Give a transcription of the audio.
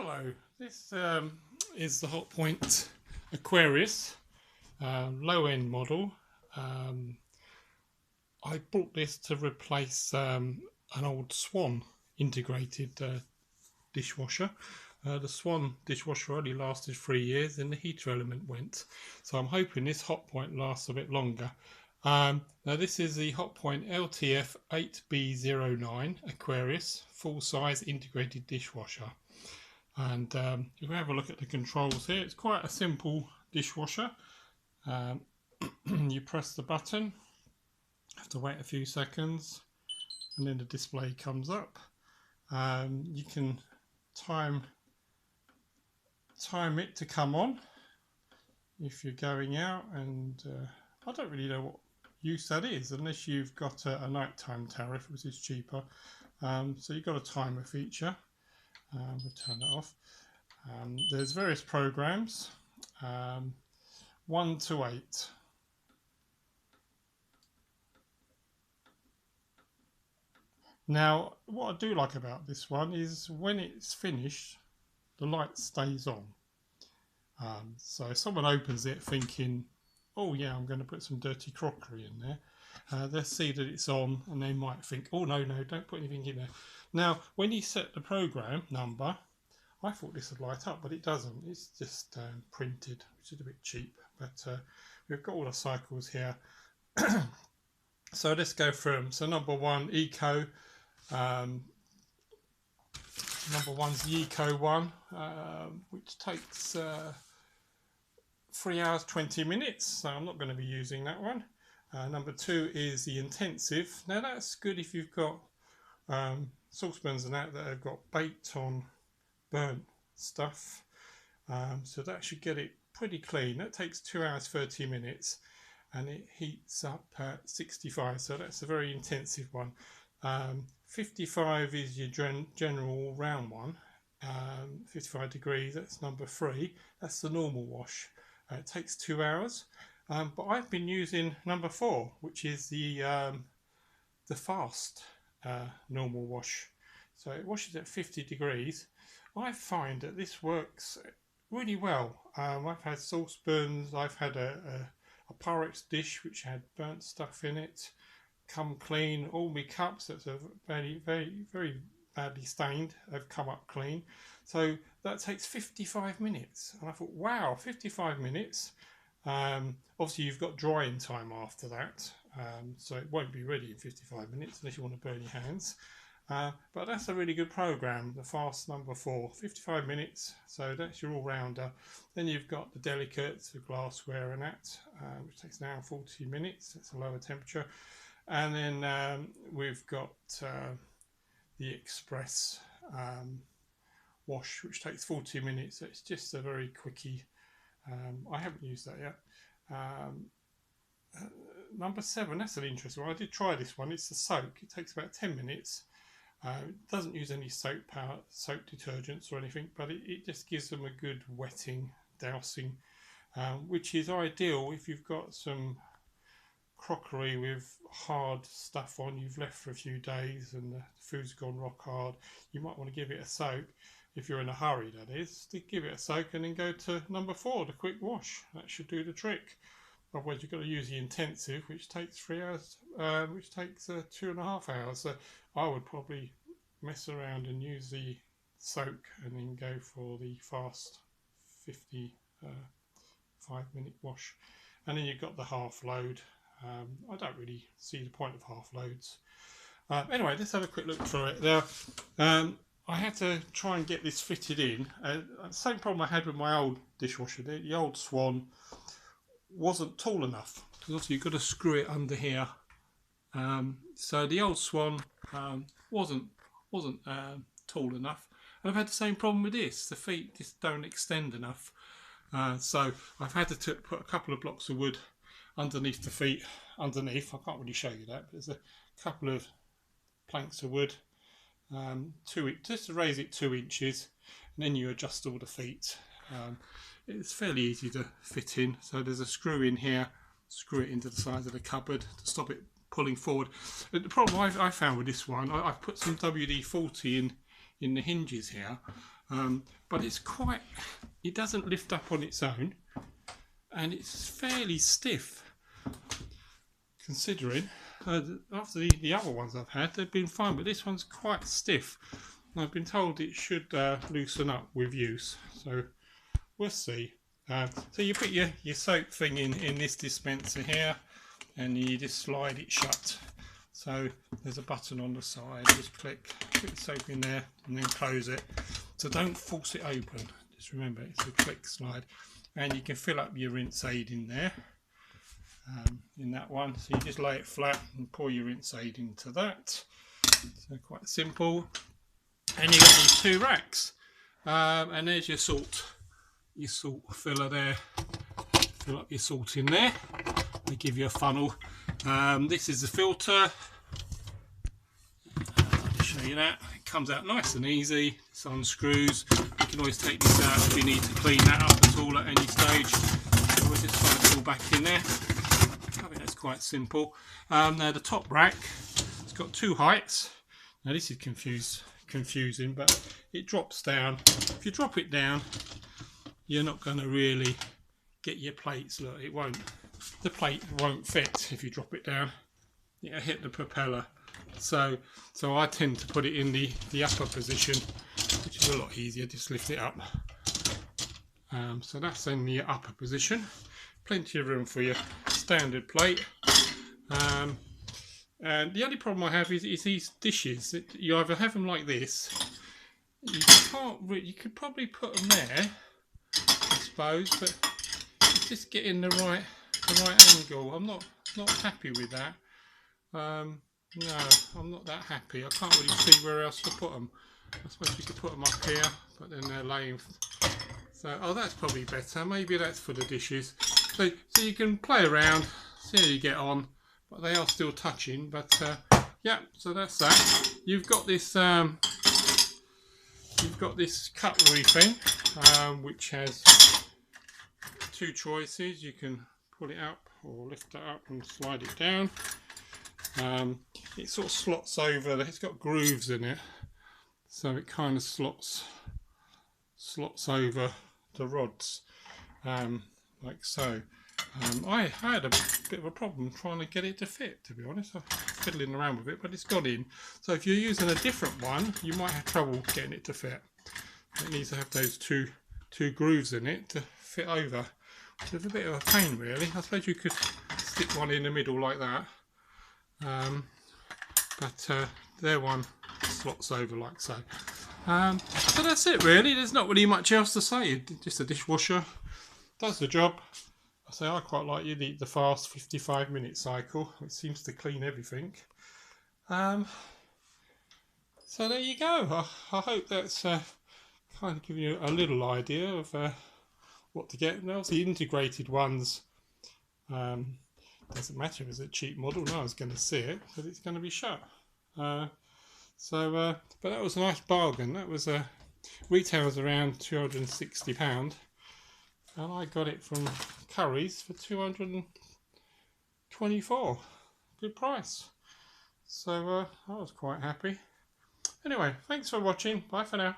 Hello, this is the Hotpoint Aquarius low-end model. I bought this to replace an old Swan integrated dishwasher. The Swan dishwasher only lasted 3 years and the heater element went, so I'm hoping this Hotpoint lasts a bit longer. Now this is the Hotpoint LTF8B019 Aquarius full-size integrated dishwasher. And if we have a look at the controls here, it's quite a simple dishwasher. You press the button, have to wait a few seconds, and then the display comes up. You can time it to come on if you're going out, and I don't really know what use that is unless you've got a nighttime tariff, which is cheaper. So you've got a timer feature. We'll turn it off. There's various programs, 1 to 8. Now, what I do like about this one is when it's finished, the light stays on. So if someone opens it thinking, oh yeah, I'm going to put some dirty crockery in there, they'll see that it's on and they might think, oh no, don't put anything in there. Now, when you set the program number, I thought this would light up, but it doesn't. It's just printed, which is a bit cheap. But we've got all the cycles here. So let's go through them. So number 1, Eco. Number 1's the Eco one, which takes 3 hours 20 minutes. So I'm not going to be using that one. Number 2 is the Intensive. Now that's good if you've got saucepans and that have got baked on burnt stuff, so that should get it pretty clean. That takes 2 hours 30 minutes and it heats up at 65, so that's a very intensive one. 55 is your general round one, 55 degrees, that's number 3. That's the normal wash. It takes 2 hours, but I've been using number 4, which is the fast normal wash. So it washes at 50 degrees. I find that this works really well. I've had saucepans, I've had a Pyrex dish which had burnt stuff in it, come clean. All my cups that are very badly stained have come up clean. So that takes 55 minutes. And I thought, wow, 55 minutes. Obviously you've got drying time after that, so it won't be ready in 55 minutes unless you want to burn your hands. But that's a really good program, the fast number 4, 55 minutes, so that's your all-rounder. Then you've got the delicates, the glassware and that, which takes an hour and 40 minutes, that's a lower temperature. And then we've got the express wash, which takes 40 minutes, so it's just a very quickie. I haven't used that yet. Number 7, that's an interesting one. I did try this one. It's the soak. It takes about 10 minutes. It doesn't use any soap detergents or anything, but it just gives them a good wetting, dousing, which is ideal if you've got some crockery with hard stuff on you've left for a few days and the food's gone rock hard. You might want to give it a soak. If you're in a hurry, that is, to give it a soak and then go to number 4, the quick wash. That should do the trick. Otherwise you've got to use the Intensive, which takes 3 hours, which takes 2.5 hours. So I would probably mess around and use the soak and then go for the fast 55-minute wash. And then you've got the half load. I don't really see the point of half loads. Anyway, let's have a quick look through it. Now, I had to try and get this fitted in. Same problem I had with my old dishwasher. The old Swan wasn't tall enough, because also you've got to screw it under here. So the old Swan wasn't tall enough, and I've had the same problem with this. The feet just don't extend enough, so I've had to put a couple of blocks of wood underneath the feet. Underneath, I can't really show you that, but there's a couple of planks of wood, just to raise it 2 inches, and then you adjust all the feet. It's fairly easy to fit in. So there's a screw in here, screw it into the side of the cupboard to stop it pulling forward. The problem I found with this one, I've put some WD-40 in the hinges here, but it doesn't lift up on its own, and it's fairly stiff considering after the other ones I've had, they've been fine, but this one's quite stiff. I've been told it should loosen up with use, so we'll see. So you put your soap thing in this dispenser here, and you just slide it shut. So there's a button on the side, just click, put your soap in there and then close it. So don't force it open, just remember it's a click slide. And you can fill up your rinse aid in there, in that one. So you just lay it flat and pour your rinse aid into that. So quite simple. And you've got these two racks, and there's your salt filler there. Fill up your salt in there. They give you a funnel. This is the filter. I'll show you that. It comes out nice and easy. This unscrews. You can always take this out if you need to clean that up at all at any stage. So we'll just slide it all back in there. I think that's quite simple. Now the top rack, it's got two heights. Now this is confusing, but it drops down. If you drop it down, you're not going to really get your plates. Look, the plate won't fit if you drop it down. It'll hit the propeller. So I tend to put it in the upper position, which is a lot easier. Just lift it up. So that's in the upper position. Plenty of room for your standard plate. And the only problem I have is these dishes. You either have them like this. You could probably put them there, I suppose, but it's just getting the right angle. I'm not happy with that. No, I'm not that happy. I can't really see where else to put them. I suppose you could put them up here, but then they're laying. So, oh, that's probably better. Maybe that's for the dishes. So you can play around, see how you get on. But they are still touching. But yeah, so that's that. You've got this cutlery thing, which has two choices. You can pull it up or lift it up and slide it down. It sort of slots over. It's got grooves in it, so it kind of slots over the rods, like so. I had a bit of a problem trying to get it to fit, to be honest. I'm fiddling around with it, but it's got in. So if you're using a different one, you might have trouble getting it to fit. It needs to have those two grooves in it to fit over, which is a bit of a pain, really. I suppose you could stick one in the middle like that. But their one slots over like so. So that's it, really. There's not really much else to say. Just a dishwasher does the job. I quite like the fast 55-minute cycle. It seems to clean everything. So there you go. I hope that's kind of giving you a little idea of what to get. Now the integrated ones. Doesn't matter if it's a cheap model. No one's going to see it, but it's going to be shut. But that was a nice bargain. That was retail was around £260, and I got it from Curry's for £224. Good price. So I was quite happy. Anyway, thanks for watching. Bye for now.